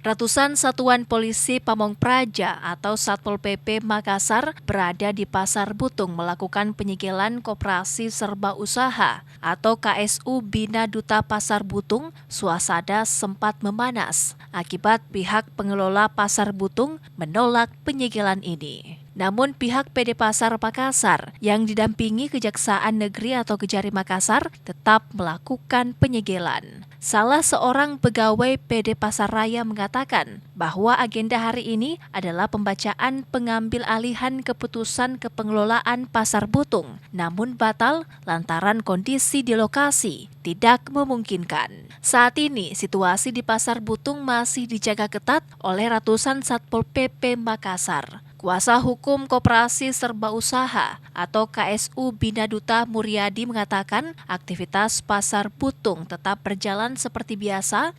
Ratusan satuan polisi Pamong Praja atau Satpol PP Makassar berada di Pasar Butung melakukan penyegelan Koperasi Serba Usaha atau KSU Bina Duta Pasar Butung. Suasana sempat memanas akibat pihak pengelola Pasar Butung menolak penyegelan ini. Namun pihak PD Pasar Makassar yang didampingi Kejaksaan Negeri atau Kejari Makassar tetap melakukan penyegelan. Salah seorang pegawai PD Pasar Raya mengatakan bahwa agenda hari ini adalah pembacaan pengambil alihan keputusan kepengelolaan Pasar Butung, namun batal lantaran kondisi di lokasi tidak memungkinkan. Saat ini situasi di Pasar Butung masih dijaga ketat oleh ratusan Satpol PP Makassar. Kuasa Hukum Koperasi Serba Usaha atau KSU Bina Duta Muryadi mengatakan aktivitas Pasar Butung tetap berjalan seperti biasa.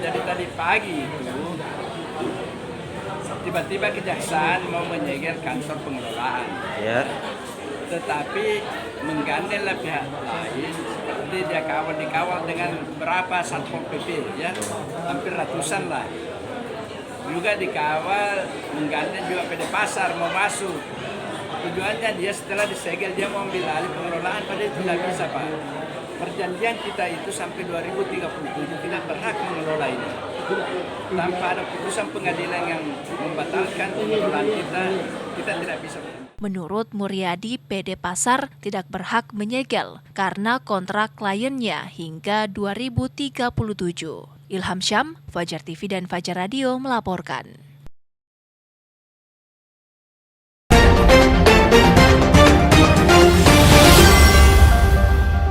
Jadi tadi pagi itu tiba-tiba Kejaksaan mau menyegel kantor pengelolaan. Ya. Tetapi menggandeng pihak lain seperti dia dikawal dengan berapa Satpol PP ya, hampir ratusan lah. Juga dikawal, menggandeng juga PD Pasar mau masuk. Tujuannya dia setelah disegel dia mau ambil alih pengelolaan, padahal itu tidak bisa Pak. Perjanjian kita itu sampai 2037 tidak berhak mengelola ini. Tanpa ada putusan pengadilan yang membatalkan pengelolaan kita tidak bisa. Menurut Muryadi, PD Pasar tidak berhak menyegel karena kontrak kliennya hingga 2037. Ilham Syam, Fajar TV dan Fajar Radio melaporkan.